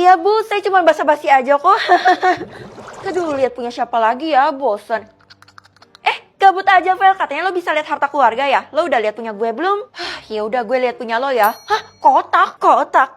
Iya Bu, saya cuma basa-basi aja kok. Aduh, lihat punya siapa lagi ya, bosan. Gabut aja, Vel. Katanya lo bisa lihat harta keluarga ya? Lo udah lihat punya gue belum? Ya udah, gue lihat punya lo ya. Hah? Kotak?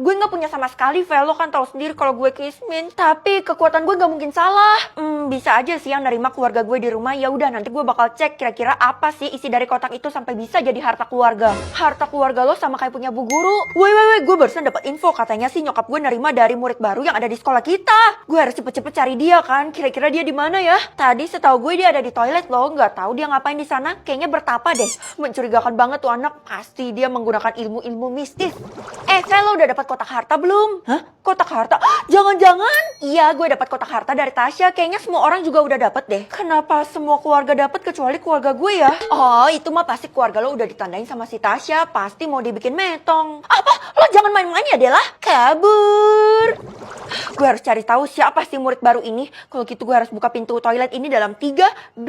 Gue nggak punya sama sekali, Vel. Lo kan tahu sendiri kalau gue Kismin. Tapi kekuatan gue nggak mungkin salah. Bisa aja sih yang nerima keluarga gue di rumah. Ya udah, nanti gue bakal cek kira-kira apa sih isi dari kotak itu sampai bisa jadi harta keluarga. Harta keluarga lo sama kayak punya Bu Guru. Woi, gue barusan dapat info katanya sih nyokap gue nerima dari murid baru yang ada di sekolah kita. Gue harus cepet-cepet cari dia kan. Kira-kira dia di mana ya? Tadi setahu gue dia ada di toilet loh. Nggak tahu dia ngapain di sana, kayaknya bertapa deh. Mencurigakan banget tuh anak, pasti dia menggunakan ilmu-ilmu mistis. Vel, lo udah dapat kotak harta belum? Hah? Kotak harta? Jangan-jangan? Iya, gue dapat kotak harta dari Tasya. Kayaknya semua orang juga udah dapat deh. Kenapa semua keluarga dapat kecuali keluarga gue ya? Oh, itu mah pasti keluarga lo udah ditandain sama si Tasya. Pasti mau dibikin metong. Apa? Lo jangan main-main ya, Dela. Kabur. Gue harus cari tahu siapa sih murid baru ini. Kalau gitu gue harus buka pintu toilet ini dalam 3, 2,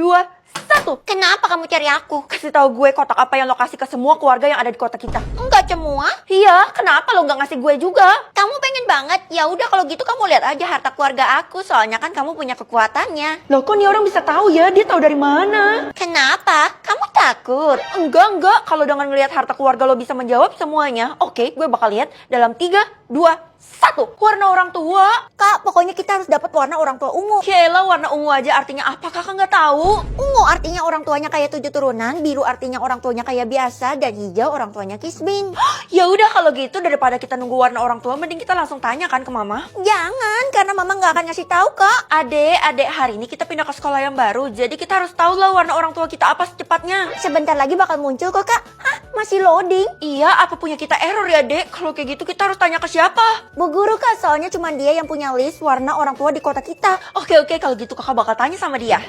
1. Kenapa kamu cari aku? Kasih tahu gue kotak apa yang lo kasih ke semua keluarga yang ada di kota kita. Enggak semua. Iya, kenapa lo nggak ngasih gue juga? Kamu pengen banget. Ya udah kalau gitu kamu lihat aja harta keluarga aku. Soalnya kan kamu punya kekuatannya. Loh, kok nih orang bisa tahu ya? Dia tahu dari mana? Kenapa? Kamu takut? Enggak. Kalau dengan ngelihat harta keluarga lo bisa menjawab semuanya, oke, gue bakal lihat dalam 3, 2, 1. Warna orang tua. Kak, pokoknya kita harus dapat warna orang tua ungu. Yaelah, warna ungu aja artinya apa? Kakak nggak tahu. Ungu artinya orang tuanya kayak 7 turunan, biru artinya orang tuanya kayak biasa, dan hijau orang tuanya Kismin. Ya udah kalau gitu daripada kita nunggu warna orang tua, mending kita langsung tanya kan ke mama. Jangan, karena mama nggak akan ngasih tahu kak. Adek, hari ini kita pindah ke sekolah yang baru, jadi kita harus tahu lah warna orang tua kita apa secepatnya. Sebentar lagi bakal muncul kok kak. Hah, masih loading? Iya, apa punya kita error ya dek? Kalau kayak gitu kita harus tanya ke siapa? Bu Guru kak, soalnya cuma dia yang punya list warna orang tua di kota kita. Oke, kalau gitu kakak bakal tanya sama dia.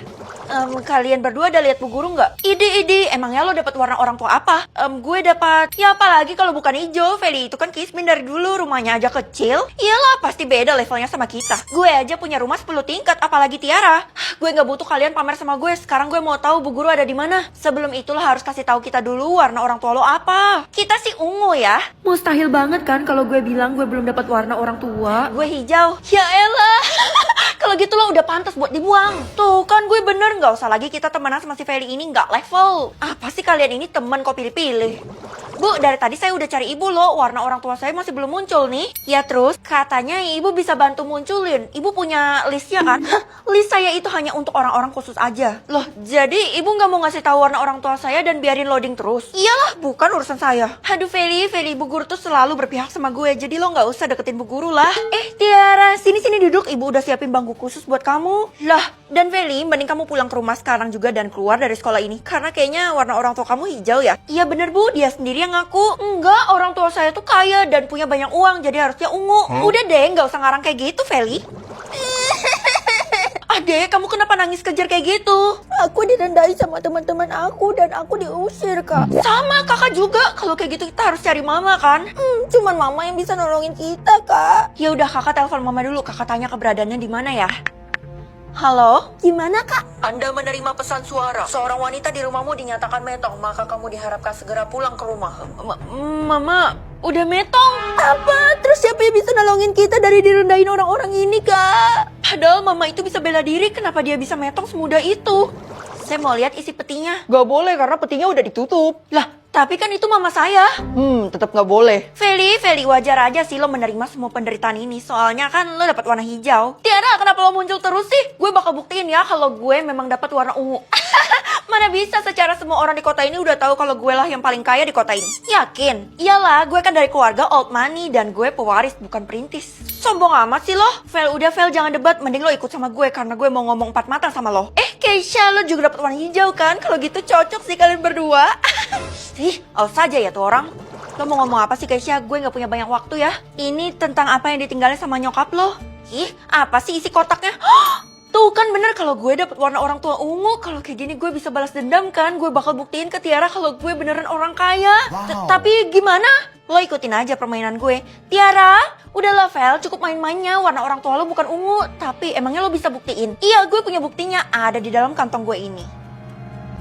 Kalian berdua udah lihat Bu Guru nggak? Ide, emangnya lo dapat warna orang tua apa? Gue dapat, ya apalagi kalau bukan hijau. Feli itu kan Kismin dari dulu, rumahnya aja kecil. Iyalah, pasti beda levelnya sama kita. Gue aja punya rumah 10 tingkat, apalagi Tiara. Gue nggak butuh kalian pamer sama gue. Sekarang gue mau tahu Bu Guru ada di mana. Sebelum itu lo harus kasih tahu kita dulu warna orang tua lo apa. Kita sih ungu ya. Mustahil banget kan kalau gue bilang gue belum dapat warna orang tua. Gue hijau. Ya elah. Kalau gitu lo udah pantas buat dibuang. Tuh kan gue bener, nggak usah lagi kita temenan sama si Feli ini, nggak level. Apa sih kalian ini temen kok pilih-pilih? Bu, dari tadi saya udah cari ibu loh, warna orang tua saya masih belum muncul nih. Ya terus, katanya ibu bisa bantu munculin. Ibu punya listnya kan? List saya itu hanya untuk orang-orang khusus aja. Loh, jadi ibu nggak mau ngasih tahu warna orang tua saya dan biarin loading terus? Iyalah, bukan urusan saya. Aduh Feli, ibu guru tuh selalu berpihak sama gue, jadi lo nggak usah deketin bu guru lah. Tiara, sini duduk, ibu udah siapin bangku khusus buat kamu. Lah, dan Feli, mending kamu pulang ke rumah sekarang juga dan keluar dari sekolah ini. Karena kayaknya warna orang tua kamu hijau ya? Iya bener bu, dia sendiri yang ngaku. Enggak, orang tua saya tuh kaya dan punya banyak uang, jadi harusnya ungu. Udah deh, nggak usah ngarang kayak gitu, Feli. Adek, kamu kenapa nangis kejar kayak gitu? Aku ditandai sama teman-teman aku dan aku diusir kak. Sama, kakak juga. Kalau kayak gitu kita harus cari mama kan? Cuman mama yang bisa nolongin kita kak. Ya udah, kakak telepon mama dulu. Kakak tanya keberadaannya di mana ya. Halo? Gimana kak? Anda menerima pesan suara. Seorang wanita di rumahmu dinyatakan metong, maka kamu diharapkan segera pulang ke rumah. Mama, udah metong? Apa? Terus siapa yang bisa nolongin kita dari direndahin orang-orang ini kak? Padahal mama itu bisa bela diri, kenapa dia bisa metong semudah itu? Saya mau lihat isi petinya. Gak boleh karena petinya udah ditutup. Lah, tapi kan itu mama saya. Tetap gak boleh. Feli, wajar aja sih lo menerima semua penderitaan ini. Soalnya kan lo dapat warna hijau. Tiara, kenapa lo muncul terus sih? Gue bakal buktiin ya kalau gue memang dapat warna ungu. Mana bisa, secara semua orang di kota ini udah tahu kalau gue lah yang paling kaya di kota ini. Yakin? Iyalah, gue kan dari keluarga old money dan gue pewaris bukan perintis. Sombong amat sih lo. Fel, jangan debat. Mending lo ikut sama gue karena gue mau ngomong 4 mata sama lo. Keisha, lo juga dapat warna hijau kan? Kalau gitu cocok sih kalian berdua. Ih, awas saja ya tuh orang. Lo mau ngomong apa sih Keisha? Gue gak punya banyak waktu ya. Ini tentang apa yang ditinggalin sama nyokap lo. Ih, apa sih isi kotaknya? Tuh kan bener, kalau gue dapet warna orang tua ungu, kalau kayak gini gue bisa balas dendam kan? Gue bakal buktiin ke Tiara kalau gue beneran orang kaya. Tapi gimana? Lo ikutin aja permainan gue. Tiara, udahlah Vel, cukup main-mainnya. Warna orang tua lo bukan ungu. Tapi emangnya lo bisa buktiin? Iya, gue punya buktinya, ada di dalam kantong gue ini.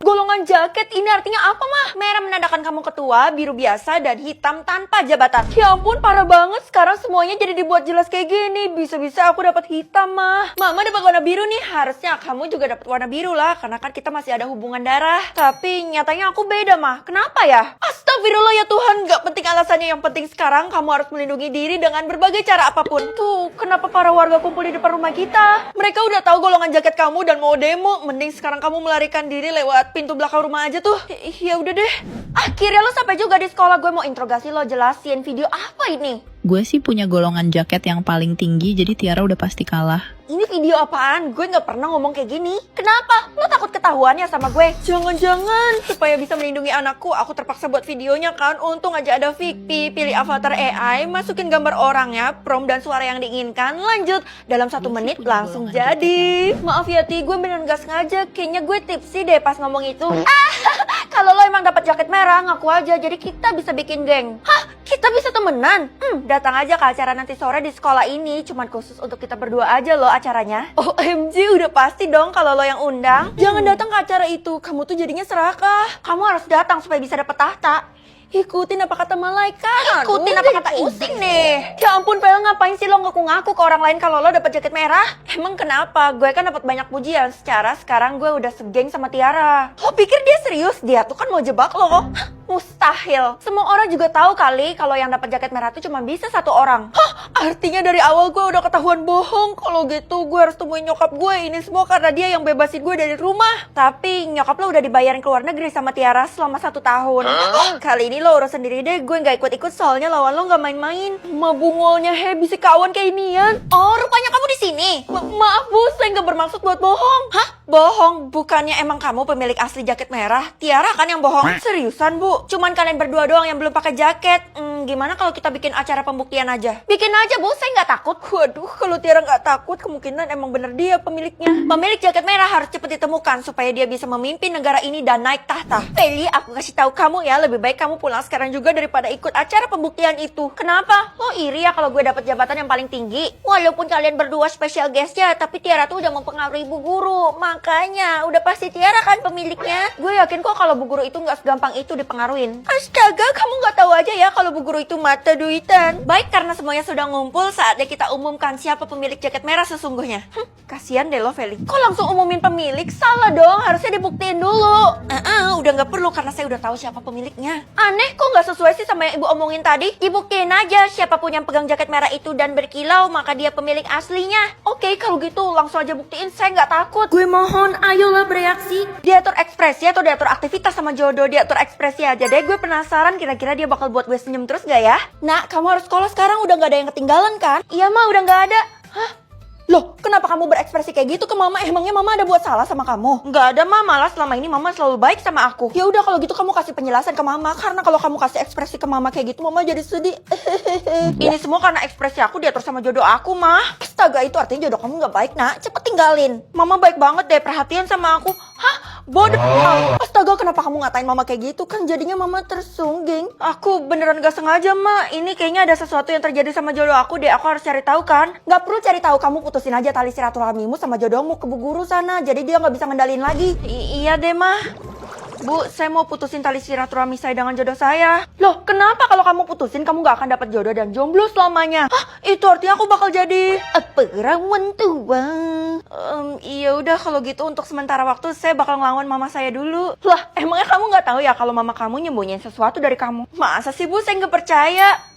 Golongan jaket ini artinya apa, mah? Merah menandakan kamu ketua, biru biasa, dan hitam tanpa jabatan. Ya ampun, parah banget. Sekarang semuanya jadi dibuat jelas kayak gini. Bisa-bisa aku dapat hitam, mah. Mama dapat warna biru nih. Harusnya kamu juga dapat warna biru lah, karena kan kita masih ada hubungan darah. Tapi nyatanya aku beda, mah. Kenapa ya? Astagfirullah ya Tuhan, gak penting alasannya. Yang penting sekarang kamu harus melindungi diri dengan berbagai cara apapun. Tuh, kenapa para warga kumpul di depan rumah kita? Mereka udah tahu golongan jaket kamu dan mau demo. Mending sekarang kamu melarikan diri lewat pintu belakang rumah aja tuh. Ya udah deh. Akhirnya lo sampai juga di sekolah. Gue mau interogasi lo, jelasin video apa ini. Gue sih punya golongan jaket yang paling tinggi, jadi Tiara udah pasti kalah. Ini video apaan? Gue gak pernah ngomong kayak gini. Kenapa? Lo takut ketahuan ya sama gue? Jangan-jangan supaya bisa melindungi anakku, aku terpaksa buat videonya kan. Untung aja ada Fikpi, pilih avatar AI, masukin gambar orangnya, prompt dan suara yang diinginkan. Lanjut, dalam 1 menit langsung jadi. Maaf ya Ti, gue beneran gak sengaja. Kayaknya gue tipsy deh pas ngomong itu. Kalau lo emang dapat jaket merah, ngaku aja. Jadi kita bisa bikin geng. Hah? Kita bisa temenan? Datang aja ke acara nanti sore di sekolah ini. Cuman khusus untuk kita berdua aja loh acaranya. OMG, udah pasti dong kalau lo yang undang. Jangan datang ke acara itu, kamu tuh jadinya serakah. Kamu harus datang supaya bisa dapet tahta. Ikutin apa kata malaikat. Ikutin apa kata pusing nih. Ya ampun, Pel, ngapain sih lo ngaku-ngaku ke orang lain kalau lo dapet jaket merah? Emang kenapa? Gue kan dapat banyak pujian. Secara sekarang gue udah segeng sama Tiara. Lo pikir dia serius? Dia tuh kan mau jebak lo. Mustahil. Semua orang juga tahu kali kalau yang dapat jaket merah tuh cuma bisa 1 orang. Artinya dari awal gue udah ketahuan bohong. Kalau gitu gue harus temuin nyokap gue. Ini semua karena dia yang bebasin gue dari rumah. Tapi nyokap lo udah dibayarin ke luar negeri sama Tiara selama 1 tahun. Kali ini lo urus sendiri deh. Gue gak ikut-ikut soalnya lawan lo gak main-main. Mabungolnya bisik kawan kayak inian. Oh, rupanya kamu di sini. Maaf Bu, saya gak bermaksud buat bohong. Hah? Bohong? Bukannya emang kamu pemilik asli jaket merah? Tiara kan yang bohong. Seriusan Bu? Cuman kalian berdua doang yang belum pakai jaket. Gimana kalau kita bikin acara pembuktian aja? Bikin aja Bu, saya nggak takut. Waduh, kalau Tiara nggak takut, kemungkinan emang bener dia pemiliknya. Pemilik jaket merah harus cepet ditemukan supaya dia bisa memimpin negara ini dan naik tahta. Feli, aku kasih tahu kamu ya, lebih baik kamu pulang sekarang juga daripada ikut acara pembuktian itu. Kenapa? Lo iri ya kalau gue dapet jabatan yang paling tinggi? Walaupun kalian berdua special guest ya, tapi Tiara tuh udah mempengaruhi Bu Guru. Makanya, udah pasti Tiara kan pemiliknya. Gue yakin kok kalau Bu Guru itu nggak segampang itu dipengaruhin. Astaga, kamu nggak tahu aja ya kalau Bu Guru itu mata duitan. Baik, karena semuanya sudah ngumpul, saatnya kita umumkan siapa pemilik jaket merah sesungguhnya. Kasian deh lo, Feli. Kok langsung umumin pemilik? Salah dong, harusnya dibuktiin dulu. Udah nggak perlu karena saya udah tahu siapa pemiliknya. Aneh, kok nggak sesuai sih sama yang Ibu omongin tadi? Dibuktiin aja siapapun yang pegang jaket merah itu dan berkilau, maka dia pemilik aslinya. Oke, kalau gitu langsung aja buktiin, saya nggak takut. Gue mohon, ayolah bereaksi. Diatur ekspresi atau diatur aktivitas sama jodoh? Diatur ekspresi aja deh, gue penasaran kira-kira dia bakal buat gue senyum terus gak ya? Nak, kamu harus sekolah sekarang, udah gak ada yang ketinggalan kan? Iya Ma, udah gak ada. Hah? Loh, kenapa kamu berekspresi kayak gitu ke Mama? Emangnya Mama ada buat salah sama kamu? Nggak ada Ma, malah selama ini Mama selalu baik sama aku. Ya udah kalau gitu kamu kasih penjelasan ke Mama, karena kalau kamu kasih ekspresi ke Mama kayak gitu Mama jadi sedih. Ini semua karena ekspresi aku diatur sama jodoh aku, Ma. Astaga, itu artinya jodoh kamu nggak baik, Nak. Cepet tinggalin. Mama baik banget deh, perhatian sama aku. Hah? Bodoh. Astaga, kenapa kamu ngatain Mama kayak gitu? Kan jadinya Mama tersungging. Aku beneran gak sengaja, Ma. Ini kayaknya ada sesuatu yang terjadi sama jodoh aku deh. Aku harus cari tahu kan? Gak perlu cari tahu, kamu putusin aja tali silaturahmimu sama jodohmu ke Bu Guru sana. Jadi dia gak bisa ngendalin lagi. Iya deh, Ma. Bu, saya mau putusin tali silaturahmi saya dengan jodoh saya. Loh, kenapa kalau kamu putusin kamu gak akan dapat jodoh dan jomblo selamanya? Hah? Itu artinya aku bakal jadi perawan tua. Iya udah kalau gitu untuk sementara waktu saya bakal ngelawan mama saya dulu. Lah, emangnya kamu gak tahu ya kalau mama kamu nyembunyiin sesuatu dari kamu? Masa sih Bu, saya gak percaya.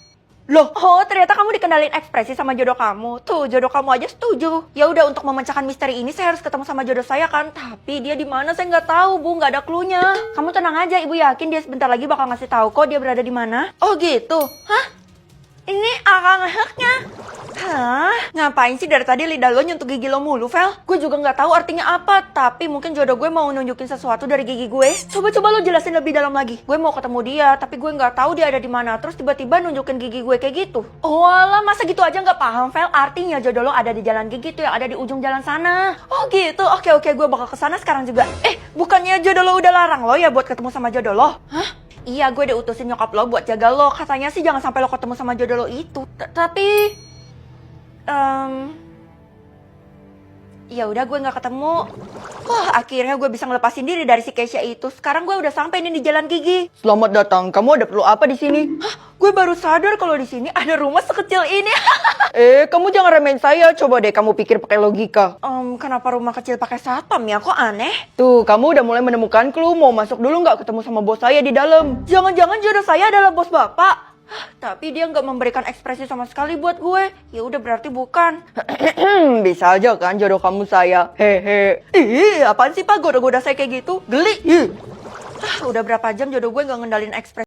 Loh, ternyata kamu dikendalin ekspresi sama jodoh kamu. Tuh, jodoh kamu aja setuju. Ya udah, untuk memecahkan misteri ini saya harus ketemu sama jodoh saya kan. Tapi dia di mana saya nggak tahu, Bu, nggak ada cluenya. Kamu tenang aja, Ibu yakin dia sebentar lagi bakal ngasih tahu kok dia berada di mana. Oh gitu. Hah? Ini akang-akangnya. Hah? Ngapain sih dari tadi lidah lo nyentuh gigi lo mulu, Vel? Gue juga nggak tahu artinya apa, tapi mungkin jodoh gue mau nunjukin sesuatu dari gigi gue. Coba-coba lo jelasin lebih dalam lagi. Gue mau ketemu dia, tapi gue nggak tahu dia ada di mana. Terus tiba-tiba nunjukin gigi gue kayak gitu. Oh alah, masa gitu aja nggak paham, Vel? Artinya jodoh lo ada di jalan gigi tuh yang ada di ujung jalan sana. Oh gitu, oke, gue bakal kesana sekarang juga. Bukannya jodoh lo udah larang lo ya buat ketemu sama jodoh lo? Hah? Iya, gue udah utusin nyokap lo buat jaga lo. Katanya sih jangan sampai lo ketemu sama jodoh lo itu. Tapi... Ya udah gue nggak ketemu. Wah, akhirnya gue bisa ngelepasin diri dari si Keisha itu. Sekarang gue udah sampai nih di Jalan Gigi. Selamat datang. Kamu ada perlu apa di sini? Gue baru sadar kalau di sini ada rumah sekecil ini. Kamu jangan remehin saya. Coba deh kamu pikir pakai logika. Kenapa rumah kecil pakai satpam ya? Kok aneh? Tuh, kamu udah mulai menemukan clue. Mau masuk dulu nggak ketemu sama bos saya di dalam? Jangan-jangan jodoh saya adalah bos bapak. Tapi dia nggak memberikan ekspresi sama sekali buat gue. Ya udah berarti bukan. Bisa aja kan jodoh kamu saya. Hehe. Ih, apaan sih Pak? Goda-goda saya kayak gitu. Geli. Udah berapa jam jodoh gue nggak ngendalin ekspresi.